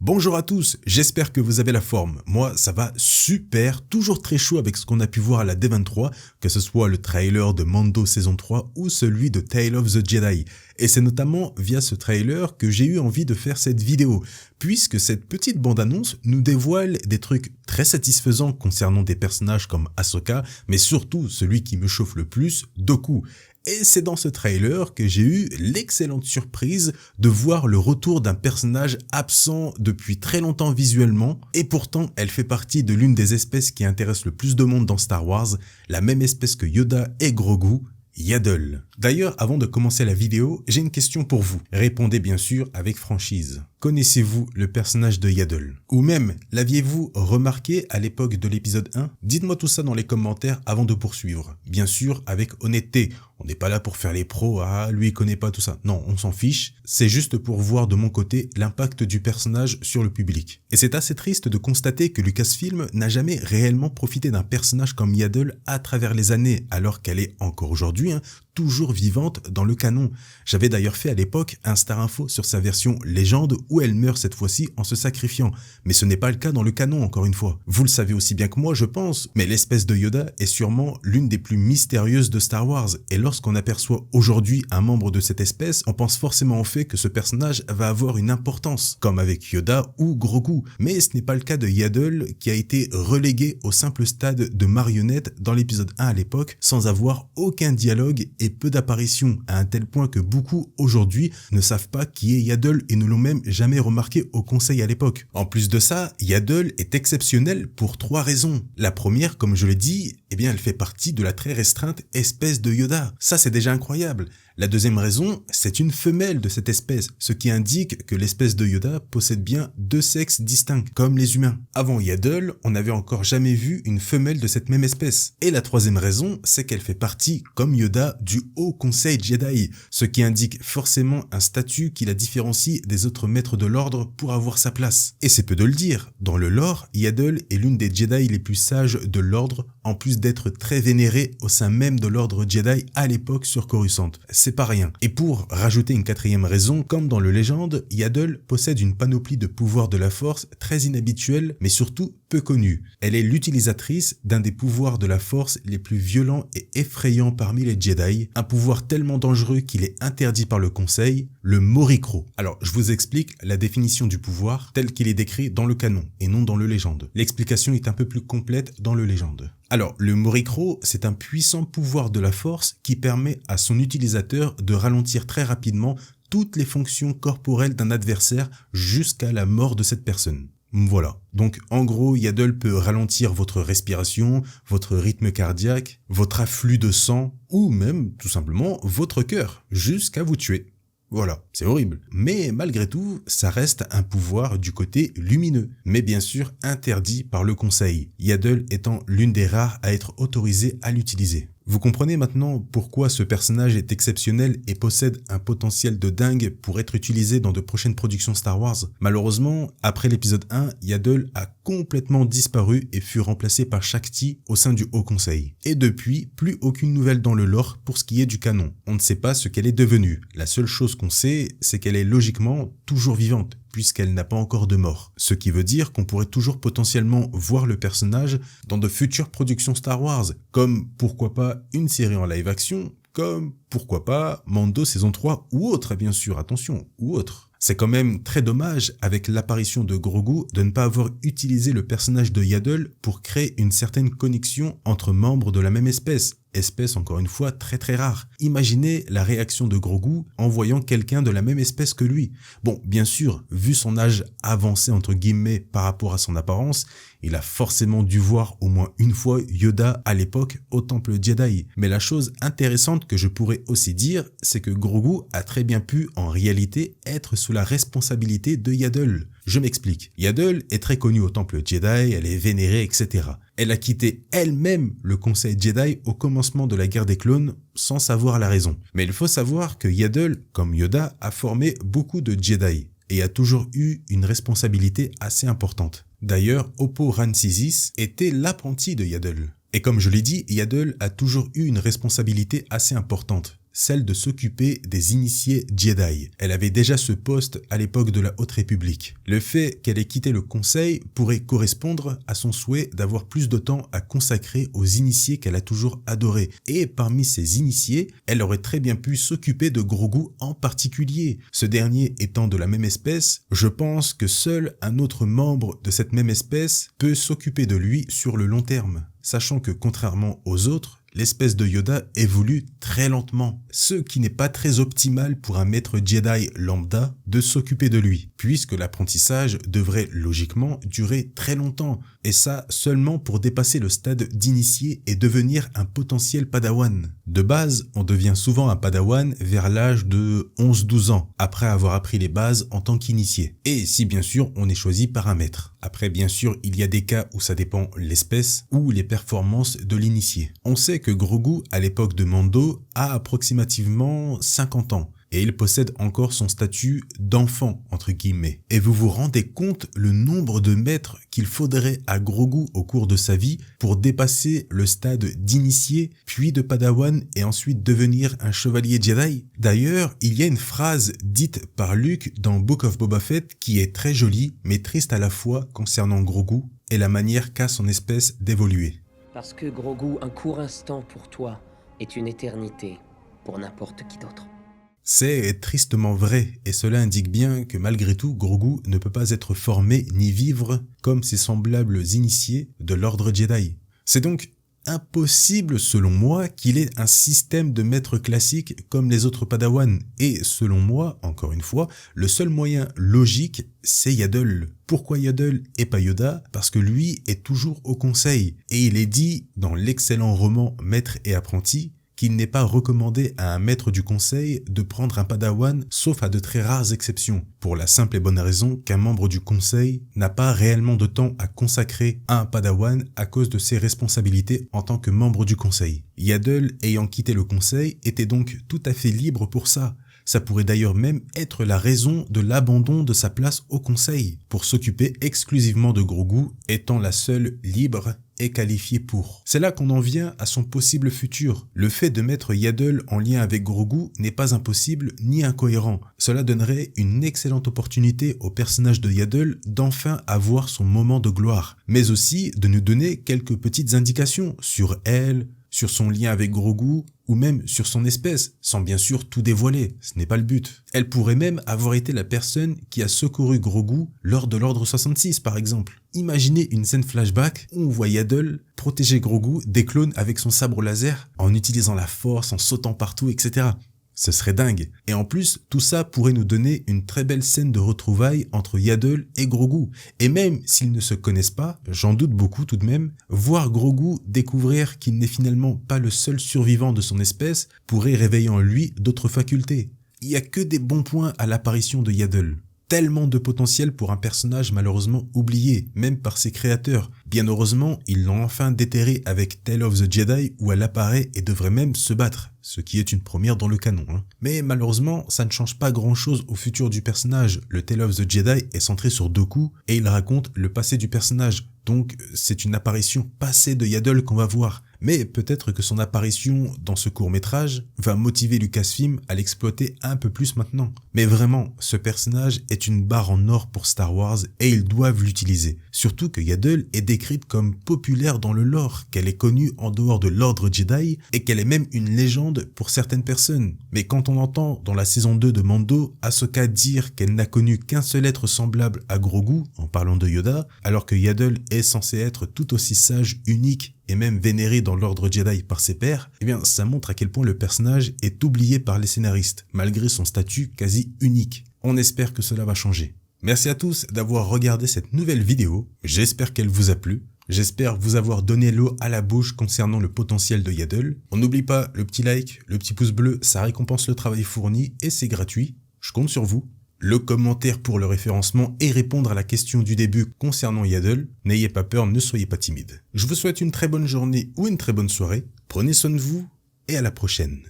Bonjour à tous, j'espère que vous avez la forme. Moi, ça va super, toujours très chaud avec ce qu'on a pu voir à la D23, que ce soit le trailer de Mando saison 3 ou celui de Tale of the Jedi. Et c'est notamment via ce trailer que j'ai eu envie de faire cette vidéo, puisque cette petite bande-annonce nous dévoile des trucs très satisfaisants concernant des personnages comme Ahsoka, mais surtout celui qui me chauffe le plus, Dooku. Et c'est dans ce trailer que j'ai eu l'excellente surprise de voir le retour d'un personnage absent depuis très longtemps visuellement, et pourtant elle fait partie de l'une des espèces qui intéressent le plus de monde dans Star Wars, la même espèce que Yoda et Grogu, Yaddle. D'ailleurs, avant de commencer la vidéo, j'ai une question pour vous. Répondez bien sûr avec franchise. Connaissez-vous le personnage de Yaddle? Ou même, l'aviez-vous remarqué à l'époque de l'épisode 1? Dites-moi tout ça dans les commentaires avant de poursuivre. Bien sûr, avec honnêteté. On n'est pas là pour faire les pros, ah, lui il connaît pas tout ça. Non, on s'en fiche. C'est juste pour voir de mon côté l'impact du personnage sur le public. Et c'est assez triste de constater que Lucasfilm n'a jamais réellement profité d'un personnage comme Yaddle à travers les années, alors qu'elle est encore aujourd'hui, toujours vivante dans le canon. J'avais d'ailleurs fait à l'époque un Star Info sur sa version légende où elle meurt cette fois-ci en se sacrifiant. Mais ce n'est pas le cas dans le canon encore une fois. Vous le savez aussi bien que moi je pense, mais l'espèce de Yoda est sûrement l'une des plus mystérieuses de Star Wars. Et lorsqu'on aperçoit aujourd'hui un membre de cette espèce, on pense forcément au fait que ce personnage va avoir une importance, comme avec Yoda ou Grogu. Mais ce n'est pas le cas de Yaddle qui a été relégué au simple stade de marionnette dans l'épisode 1 à l'époque, sans avoir aucun dialogue et peu d'apparitions, à un tel point que beaucoup aujourd'hui ne savent pas qui est Yaddle et ne l'ont même jamais remarqué au conseil à l'époque. En plus de ça, Yaddle est exceptionnelle pour 3 raisons. La première, comme je l'ai dit, elle fait partie de la très restreinte espèce de Yoda. Ça, c'est déjà incroyable. La deuxième raison, c'est une femelle de cette espèce, ce qui indique que l'espèce de Yoda possède bien 2 sexes distincts, comme les humains. Avant Yaddle, on n'avait encore jamais vu une femelle de cette même espèce. Et la troisième raison, c'est qu'elle fait partie, comme Yoda, du Haut Conseil Jedi, ce qui indique forcément un statut qui la différencie des autres maîtres de l'ordre pour avoir sa place. Et c'est peu de le dire, dans le lore, Yaddle est l'une des Jedi les plus sages de l'ordre, en plus d'être très vénérée au sein même de l'ordre Jedi à l'époque sur Coruscant. C'est pas rien. Et pour rajouter une quatrième raison, comme dans le Légende, Yaddle possède une panoplie de pouvoirs de la Force très inhabituelle, mais surtout peu connue. Elle est l'utilisatrice d'un des pouvoirs de la Force les plus violents et effrayants parmi les Jedi, un pouvoir tellement dangereux qu'il est interdit par le Conseil, le Morikro. Alors, je vous explique la définition du pouvoir tel qu'il est décrit dans le canon et non dans le Légende. L'explication est un peu plus complète dans le Légende. Alors, le Morikro, c'est un puissant pouvoir de la Force qui permet à son utilisateur de ralentir très rapidement toutes les fonctions corporelles d'un adversaire jusqu'à la mort de cette personne. Voilà. Donc, en gros, Yaddle peut ralentir votre respiration, votre rythme cardiaque, votre afflux de sang, ou même, tout simplement, votre cœur, jusqu'à vous tuer. Voilà, c'est horrible. Mais malgré tout, ça reste un pouvoir du côté lumineux, mais bien sûr interdit par le Conseil, Yaddle étant l'une des rares à être autorisée à l'utiliser. Vous comprenez maintenant pourquoi ce personnage est exceptionnel et possède un potentiel de dingue pour être utilisé dans de prochaines productions Star Wars. Malheureusement, après l'épisode 1, Yaddle a complètement disparu et fut remplacé par Shakti au sein du Haut Conseil. Et depuis, plus aucune nouvelle dans le lore pour ce qui est du canon. On ne sait pas ce qu'elle est devenue. La seule chose qu'on sait, c'est qu'elle est logiquement toujours vivante, puisqu'elle n'a pas encore de mort. Ce qui veut dire qu'on pourrait toujours potentiellement voir le personnage dans de futures productions Star Wars, comme pourquoi pas une série en live action, comme pourquoi pas Mando saison 3 ou autre, bien sûr, attention, ou autre. C'est quand même très dommage, avec l'apparition de Grogu, de ne pas avoir utilisé le personnage de Yaddle pour créer une certaine connexion entre membres de la même espèce encore une fois très très rare. Imaginez la réaction de Grogu en voyant quelqu'un de la même espèce que lui. Bon, bien sûr, vu son âge avancé entre guillemets par rapport à son apparence, il a forcément dû voir au moins une fois Yoda à l'époque au temple Jedi. Mais la chose intéressante que je pourrais aussi dire, c'est que Grogu a très bien pu en réalité être sous la responsabilité de Yaddle. Je m'explique. Yaddle est très connue au temple Jedi, elle est vénérée, etc. Elle a quitté elle-même le conseil Jedi au commencement de la guerre des clones sans savoir la raison. Mais il faut savoir que Yaddle, comme Yoda, a formé beaucoup de Jedi et a toujours eu une responsabilité assez importante. D'ailleurs, Oppo Rancisis était l'apprenti de Yaddle. Et comme je l'ai dit, Yaddle a toujours eu une responsabilité assez importante. celle de s'occuper des initiés Jedi. Elle avait déjà ce poste à l'époque de la Haute République. Le fait qu'elle ait quitté le conseil pourrait correspondre à son souhait d'avoir plus de temps à consacrer aux initiés qu'elle a toujours adorés. Et parmi ces initiés, elle aurait très bien pu s'occuper de Grogu en particulier. Ce dernier étant de la même espèce, je pense que seul un autre membre de cette même espèce peut s'occuper de lui sur le long terme, sachant que contrairement aux autres, l'espèce de Yoda évolue très lentement, ce qui n'est pas très optimal pour un maître Jedi lambda de s'occuper de lui, puisque l'apprentissage devrait logiquement durer très longtemps, et ça seulement pour dépasser le stade d'initié et devenir un potentiel padawan. De base, on devient souvent un padawan vers l'âge de 11-12 ans, après avoir appris les bases en tant qu'initié, et si bien sûr on est choisi par un maître. Après bien sûr, il y a des cas où ça dépend l'espèce ou les performances de l'initié. On sait que Grogu, à l'époque de Mando, a approximativement 50 ans. Et il possède encore son statut d'enfant, entre guillemets. Et vous vous rendez compte le nombre de maîtres qu'il faudrait à Grogu au cours de sa vie pour dépasser le stade d'initié, puis de padawan et ensuite devenir un chevalier Jedi? D'ailleurs, il y a une phrase dite par Luke dans Book of Boba Fett qui est très jolie, mais triste à la fois concernant Grogu et la manière qu'a son espèce d'évoluer. Parce que Grogu, un court instant pour toi est une éternité pour n'importe qui d'autre. C'est tristement vrai, et cela indique bien que malgré tout, Grogu ne peut pas être formé ni vivre comme ses semblables initiés de l'ordre Jedi. C'est donc impossible selon moi qu'il ait un système de maître classique comme les autres Padawan, et selon moi, encore une fois, le seul moyen logique, c'est Yaddle. Pourquoi Yaddle et pas Yoda? Parce que lui est toujours au conseil, et il est dit dans l'excellent roman Maître et apprenti, qu'il n'est pas recommandé à un maître du conseil de prendre un padawan sauf à de très rares exceptions, pour la simple et bonne raison qu'un membre du conseil n'a pas réellement de temps à consacrer à un padawan à cause de ses responsabilités en tant que membre du conseil. Yaddle, ayant quitté le conseil, était donc tout à fait libre pour ça. Ça pourrait d'ailleurs même être la raison de l'abandon de sa place au conseil, pour s'occuper exclusivement de Grogu, étant la seule libre et qualifiée pour. C'est là qu'on en vient à son possible futur. Le fait de mettre Yaddle en lien avec Grogu n'est pas impossible ni incohérent. Cela donnerait une excellente opportunité au personnage de Yaddle d'enfin avoir son moment de gloire, mais aussi de nous donner quelques petites indications sur elle, sur son lien avec Grogu, ou même sur son espèce, sans bien sûr tout dévoiler, ce n'est pas le but. Elle pourrait même avoir été la personne qui a secouru Grogu lors de l'Ordre 66 par exemple. Imaginez une scène flashback où on voit Yaddle protéger Grogu des clones avec son sabre laser, en utilisant la force, en sautant partout, etc. Ce serait dingue. Et en plus, tout ça pourrait nous donner une très belle scène de retrouvailles entre Yaddle et Grogu. Et même s'ils ne se connaissent pas, j'en doute beaucoup tout de même, voir Grogu découvrir qu'il n'est finalement pas le seul survivant de son espèce pourrait réveiller en lui d'autres facultés. Il n'y a que des bons points à l'apparition de Yaddle. Tellement de potentiel pour un personnage malheureusement oublié, même par ses créateurs. Bien heureusement, ils l'ont enfin déterré avec Tale of the Jedi où elle apparaît et devrait même se battre, ce qui est une première dans le canon. Mais malheureusement, ça ne change pas grand chose au futur du personnage. Le Tale of the Jedi est centré sur Dooku et il raconte le passé du personnage. Donc c'est une apparition passée de Yaddle qu'on va voir. Mais peut-être que son apparition dans ce court-métrage va motiver Lucasfilm à l'exploiter un peu plus maintenant. Mais vraiment, ce personnage est une barre en or pour Star Wars et ils doivent l'utiliser. Surtout que Yaddle est décrite comme populaire dans le lore, qu'elle est connue en dehors de l'ordre Jedi et qu'elle est même une légende pour certaines personnes. Mais quand on entend dans la saison 2 de Mando Ahsoka dire qu'elle n'a connu qu'un seul être semblable à Grogu, en parlant de Yoda, alors que Yaddle est censé être tout aussi sage, unique et même vénéré dans l'ordre Jedi par ses pairs, eh bien ça montre à quel point le personnage est oublié par les scénaristes, malgré son statut quasi unique. On espère que cela va changer. Merci à tous d'avoir regardé cette nouvelle vidéo, j'espère qu'elle vous a plu. J'espère vous avoir donné l'eau à la bouche concernant le potentiel de Yaddle. On n'oublie pas le petit like, le petit pouce bleu, ça récompense le travail fourni et c'est gratuit. Je compte sur vous. Le commentaire pour le référencement et répondre à la question du début concernant Yaddle. N'ayez pas peur, ne soyez pas timide. Je vous souhaite une très bonne journée ou une très bonne soirée. Prenez soin de vous et à la prochaine.